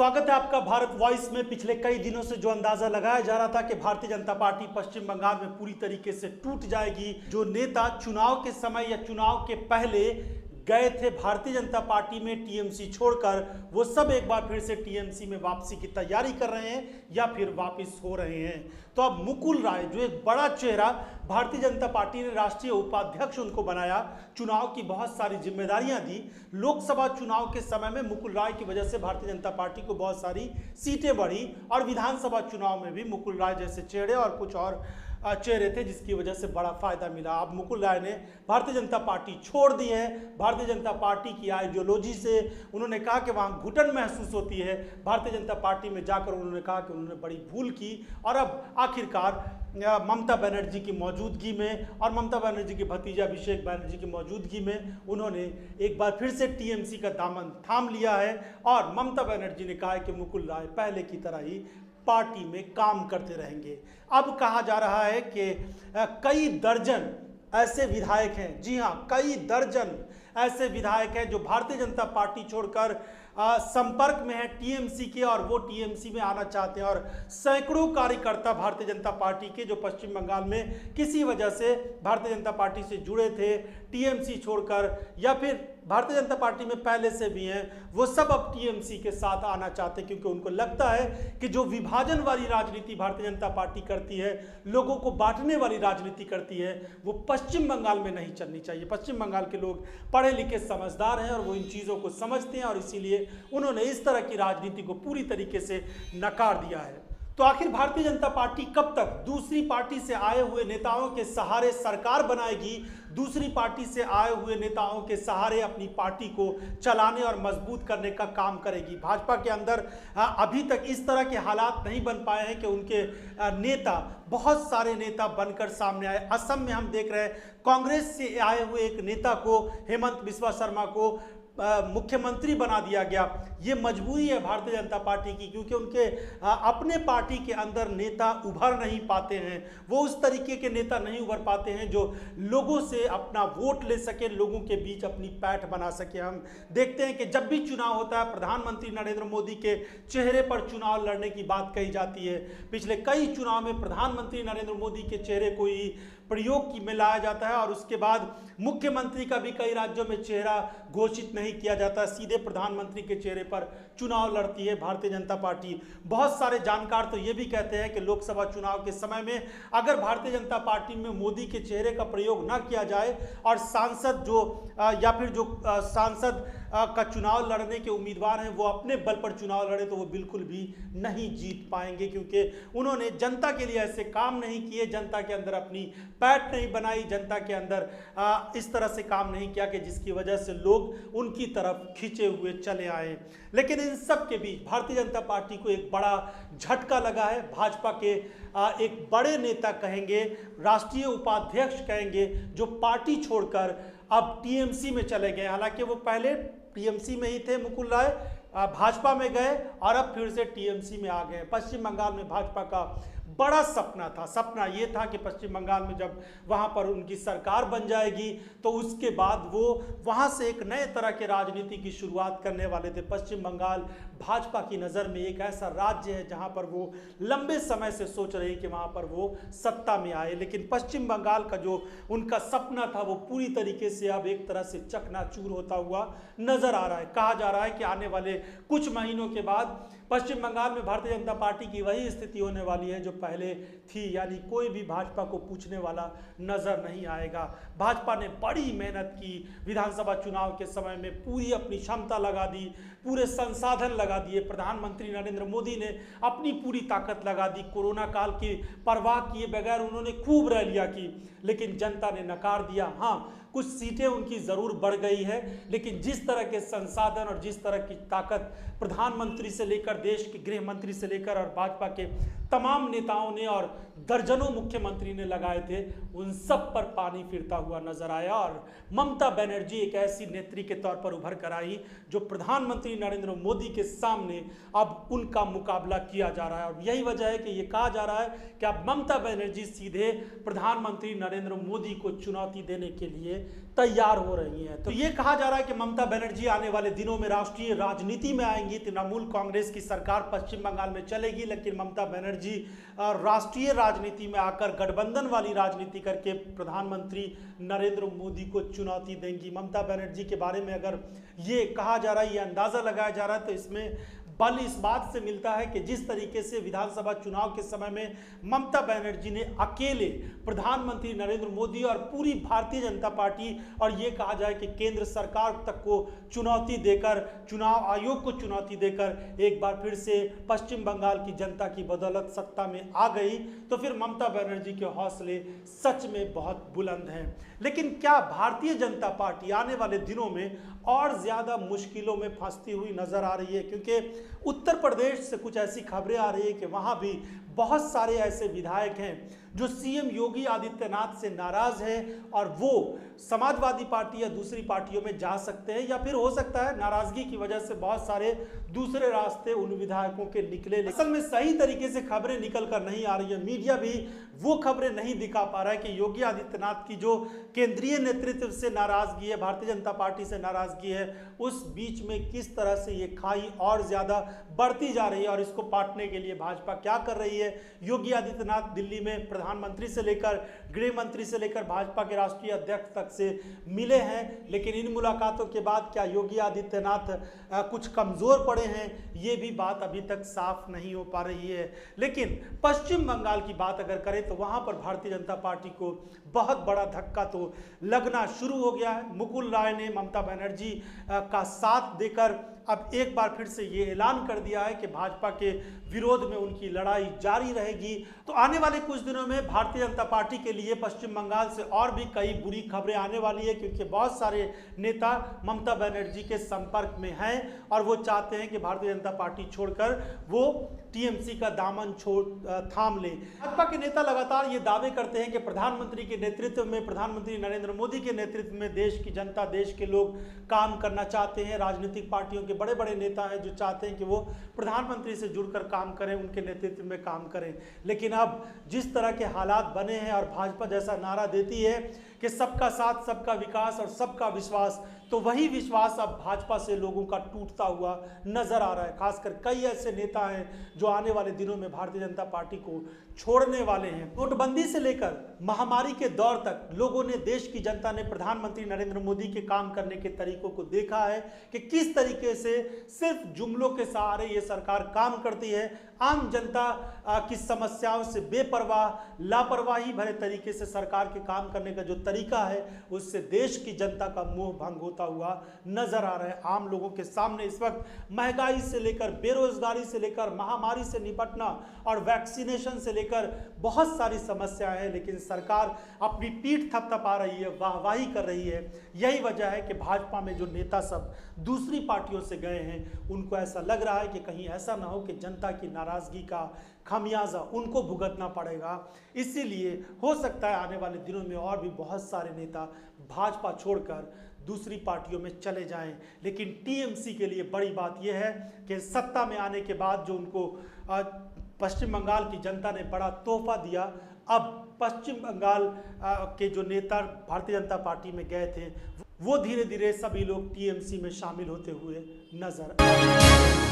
स्वागत है आपका भारत वॉइस में। पिछले कई दिनों से जो अंदाजा लगाया जा रहा था कि भारतीय जनता पार्टी पश्चिम बंगाल में पूरी तरीके से टूट जाएगी, जो नेता चुनाव के समय या चुनाव के पहले गए थे भारतीय जनता पार्टी में टीएमसी छोड़कर, वो सब एक बार फिर से टीएमसी में वापसी की तैयारी कर रहे हैं या फिर वापस हो रहे हैं। तो अब मुकुल राय, जो एक बड़ा चेहरा भारतीय जनता पार्टी ने राष्ट्रीय उपाध्यक्ष उनको बनाया, चुनाव की बहुत सारी जिम्मेदारियां दी। लोकसभा चुनाव के समय में मुकुल राय की वजह से भारतीय जनता पार्टी को बहुत सारी सीटें बढ़ी और विधानसभा चुनाव में भी मुकुल राय जैसे चेहरे और कुछ और चेहरे थे, जिसकी वजह से बड़ा फायदा मिला। अब मुकुल राय ने भारतीय जनता पार्टी छोड़ दी है। भारतीय जनता पार्टी की आइडियोलॉजी से उन्होंने कहा कि वहाँ घुटन महसूस होती है। भारतीय जनता पार्टी में जाकर उन्होंने कहा कि उन्होंने बड़ी भूल की और अब आखिरकार ममता बनर्जी की मौजूदगी में और ममता बनर्जी के भतीजा अभिषेक बनर्जी की मौजूदगी में उन्होंने एक बार फिर से टीएमसी का दामन थाम लिया है और ममता बनर्जी ने कहा है कि मुकुल राय पहले की तरह ही पार्टी में काम करते रहेंगे। अब कहा जा रहा है कि कई दर्जन ऐसे विधायक हैं, जी हाँ, कई दर्जन ऐसे विधायक हैं जो भारतीय जनता पार्टी छोड़कर संपर्क में है टीएमसी के और वो टीएमसी में आना चाहते हैं। और सैकड़ों कार्यकर्ता भारतीय जनता पार्टी के जो पश्चिम बंगाल में किसी वजह से भारतीय जनता पार्टी से जुड़े थे टीएमसी छोड़कर या फिर भारतीय जनता पार्टी में पहले से भी हैं, वो सब अब टीएमसी के साथ आना चाहते हैं, क्योंकि उनको लगता है कि जो विभाजन वाली राजनीति भारतीय जनता पार्टी करती है, लोगों को बांटने वाली राजनीति करती है, वो पश्चिम बंगाल में नहीं चलनी चाहिए। पश्चिम बंगाल के लोग पढ़े लिखे समझदार हैं और वो इन चीज़ों को समझते हैं और इसीलिए उन्होंने इस तरह की राजनीति को पूरी तरीके से नकार दिया है। तो आखिर भारतीय जनता पार्टी कब तक दूसरी पार्टी से आए हुए नेताओं के सहारे सरकार बनाएगी, दूसरी पार्टी से आए हुए नेताओं के सहारे अपनी पार्टी को चलाने और मजबूत करने का काम करेगी? भाजपा के अंदर अभी तक इस तरह के हालात नहीं बन पाए हैं कि उनके नेता, बहुत सारे नेता बनकर सामने आए। असम में हम देख रहे हैं कांग्रेस से आए हुए एक नेता को, हेमंत बिस्वा शर्मा को मुख्यमंत्री बना दिया गया। ये मजबूरी है भारतीय जनता पार्टी की, क्योंकि उनके अपने पार्टी के अंदर नेता उभर नहीं पाते हैं। वो उस तरीके के नेता नहीं उभर पाते हैं जो लोगों से अपना वोट ले सके, लोगों के बीच अपनी पैठ बना सके। हम देखते हैं कि जब भी चुनाव होता है, प्रधानमंत्री नरेंद्र मोदी के चेहरे पर चुनाव लड़ने की बात कही जाती है। पिछले कई चुनाव में प्रधानमंत्री नरेंद्र मोदी के चेहरे को ही प्रयोग में लाया जाता है और उसके बाद मुख्यमंत्री का भी कई राज्यों में चेहरा घोषित नहीं किया जाता, सीधे प्रधानमंत्री के चेहरे पर चुनाव लड़ती है भारतीय जनता पार्टी। बहुत सारे जानकार तो ये भी कहते हैं कि लोकसभा चुनाव के समय में अगर भारतीय जनता पार्टी में मोदी के चेहरे का प्रयोग न किया जाए और सांसद जो या फिर जो सांसद का चुनाव लड़ने के उम्मीदवार हैं वो अपने बल पर चुनाव लड़े तो वो बिल्कुल भी नहीं जीत पाएंगे, क्योंकि उन्होंने जनता के लिए ऐसे काम नहीं किए, जनता के अंदर अपनी पैठ नहीं बनाई, जनता के अंदर इस तरह से काम नहीं किया कि जिसकी वजह से लोग उनकी तरफ खींचे हुए चले आए। लेकिन इन सब के बीच भारतीय जनता पार्टी को एक बड़ा झटका लगा है। भाजपा के एक बड़े नेता कहेंगे, राष्ट्रीय उपाध्यक्ष कहेंगे, जो पार्टी छोड़कर अब टीएमसी में चले गए। हालांकि वो पहले टीएमसी में ही थे, मुकुल राय भाजपा में गए और अब फिर से टीएमसी में आ गए। पश्चिम बंगाल में भाजपा का बड़ा सपना था, सपना ये था कि पश्चिम बंगाल में जब वहाँ पर उनकी सरकार बन जाएगी तो उसके बाद वो वहाँ से एक नए तरह के राजनीति की शुरुआत करने वाले थे। पश्चिम बंगाल भाजपा की नज़र में एक ऐसा राज्य है जहाँ पर वो लंबे समय से सोच रही कि वहाँ पर वो सत्ता में आए, लेकिन पश्चिम बंगाल का जो उनका सपना था वो पूरी तरीके से अब एक तरह से चकनाचूर होता हुआ नजर आ रहा है। कहा जा रहा है कि आने वाले कुछ महीनों के बाद पश्चिम बंगाल में भारतीय जनता पार्टी की वही स्थिति होने वाली है जो पहले थी, यानी कोई भी भाजपा को पूछने वाला नजर नहीं आएगा। भाजपा ने बड़ी मेहनत की, विधानसभा चुनाव के समय में पूरी अपनी क्षमता लगा दी, पूरे संसाधन लगा दिए। प्रधानमंत्री नरेंद्र मोदी ने अपनी पूरी ताकत लगा दी, कोरोना काल की परवाह किए बगैर उन्होंने खूब रैलियां की, लेकिन जनता ने नकार दिया। हाँ, कुछ सीटें उनकी जरूर बढ़ गई है, लेकिन जिस तरह के संसाधन और जिस तरह की ताकत प्रधानमंत्री से लेकर देश के गृह मंत्री से लेकर और भाजपा के तमाम नेताओं ने और दर्जनों मुख्यमंत्री ने लगाए थे, उन सब पर पानी फिरता हुआ नजर आया। और ममता बनर्जी एक ऐसी नेत्री के तौर पर उभर कर आई जो प्रधानमंत्री नरेंद्र मोदी के सामने अब उनका मुकाबला किया जा रहा है। और यही वजह है कि ये कहा जा रहा है कि अब ममता बनर्जी सीधे प्रधानमंत्री नरेंद्र मोदी को चुनौती देने के लिए तैयार हो रही हैं। तो ये कहा जा रहा है कि ममता बनर्जी आने वाले दिनों में राष्ट्रीय राजनीति में आएंगी। तृणमूल कांग्रेस की सरकार पश्चिम बंगाल में चलेगी, लेकिन ममता बनर्जी राष्ट्रीय राजनीति में आकर गठबंधन वाली राजनीति करके प्रधानमंत्री नरेंद्र मोदी को चुनौती देंगी। ममता बनर्जी के बारे में अगर ये कहा जा रहा है, ये अंदाजा लगाया जा रहा है, तो इसमें बल इस बात से मिलता है कि जिस तरीके से विधानसभा चुनाव के समय में ममता बनर्जी ने अकेले प्रधानमंत्री नरेंद्र मोदी और पूरी भारतीय जनता पार्टी और ये कहा जाए कि केंद्र सरकार तक को चुनौती देकर, चुनाव आयोग को चुनौती देकर एक बार फिर से पश्चिम बंगाल की जनता की बदौलत सत्ता में आ गई, तो फिर ममता बनर्जी के हौसले सच में बहुत बुलंद हैं। लेकिन क्या भारतीय जनता पार्टी आने वाले दिनों में और ज्यादा मुश्किलों में फंसती हुई नजर आ रही है? क्योंकि उत्तर प्रदेश से कुछ ऐसी खबरें आ रही है कि वहां भी बहुत सारे ऐसे विधायक हैं जो सीएम योगी आदित्यनाथ से नाराज हैं और वो समाजवादी पार्टी या दूसरी पार्टियों में जा सकते हैं, या फिर हो सकता है नाराजगी की वजह से बहुत सारे दूसरे रास्ते उन विधायकों के निकले। असल में सही तरीके से खबरें निकल कर नहीं आ रही है, मीडिया भी वो खबरें नहीं दिखा पा रहा है कि योगी आदित्यनाथ की जो केंद्रीय नेतृत्व से नाराजगी है, भारतीय जनता पार्टी से नाराजगी है, उस बीच में किस तरह से ये खाई और ज्यादा बढ़ती जा रही है और इसको पाटने के लिए भाजपा क्या कर रही है। योगी आदित्यनाथ दिल्ली में प्रधानमंत्री से लेकर गृह मंत्री से लेकर भाजपा के राष्ट्रीय अध्यक्ष तक से मिले हैं, लेकिन इन मुलाकातों के बाद क्या योगी आदित्यनाथ कुछ कमजोर पड़े हैं, ये भी बात अभी तक साफ नहीं हो पा रही है। लेकिन पश्चिम बंगाल की बात अगर करें तो वहां पर भारतीय जनता पार्टी को बहुत बड़ा धक्का तो लगना शुरू हो गया है। मुकुल राय ने ममता बनर्जी का साथ देकर अब एक बार फिर से ये ऐलान कर दिया है कि भाजपा के विरोध में उनकी लड़ाई जारी रहेगी। तो आने वाले कुछ दिनों में भारतीय जनता पार्टी के लिए पश्चिम बंगाल से और भी कई बुरी खबरें आने वाली है, क्योंकि बहुत सारे नेता ममता बनर्जी के संपर्क में हैं और वो चाहते हैं कि भारतीय जनता पार्टी छोड़कर वो टीएमसी का दामन थाम ले। भाजपा के नेता लगातार ये दावे करते हैं कि प्रधानमंत्री के नेतृत्व में, प्रधानमंत्री नरेंद्र मोदी के नेतृत्व में देश की जनता, देश के लोग काम करना चाहते हैं। राजनीतिक पार्टियों के बड़े बड़े नेता हैं जो चाहते हैं कि वो प्रधानमंत्री से जुड़कर काम करें, उनके नेतृत्व में काम करें। लेकिन अब जिस तरह के हालात बने हैं और भाजपा जैसा नारा देती है कि सबका साथ, सबका विकास और सबका विश्वास, तो वही विश्वास अब भाजपा से लोगों का टूटता हुआ नजर आ रहा है। खासकर कई ऐसे नेता हैं जो आने वाले दिनों में भारतीय जनता पार्टी को छोड़ने वाले हैं। नोटबंदी से लेकर महामारी के दौर तक लोगों ने, देश की जनता ने प्रधानमंत्री नरेंद्र मोदी के काम करने के तरीकों को देखा है कि किस तरीके से सिर्फ जुमलों के सहारे ये सरकार काम करती है। आम जनता की समस्याओं से बेपरवाह, लापरवाही भरे तरीके से सरकार के काम करने का जो तरीका है, उससे देश की जनता का मोह भंग होता हुआ नजर आ रहा है। आम लोगों के सामने इस वक्त महंगाई से लेकर, बेरोजगारी से लेकर, महामारी से निपटना और वैक्सीनेशन से लेकर बहुत सारी समस्याएं हैं, लेकिन सरकार अपनी पीठ थपथपा रही है, वाहवाही कर रही है। यही वजह है कि भाजपा में जो नेता सब दूसरी पार्टियों से गए हैं, उनको ऐसा लग रहा है कि कहीं ऐसा ना हो कि जनता की नाराजगी का खामियाजा उनको भुगतना पड़ेगा। इसीलिए हो सकता है आने वाले दिनों में और भी बहुत सारे नेता भाजपा छोड़कर दूसरी पार्टियों में चले जाएं। लेकिन टीएमसी के लिए बड़ी बात यह है कि सत्ता में आने के बाद जो उनको पश्चिम बंगाल की जनता ने बड़ा तोहफा दिया, अब पश्चिम बंगाल के जो नेता भारतीय जनता पार्टी में गए थे, वो धीरे धीरे सभी लोग टीएमसी में शामिल होते हुए नजर आ रहे हैं।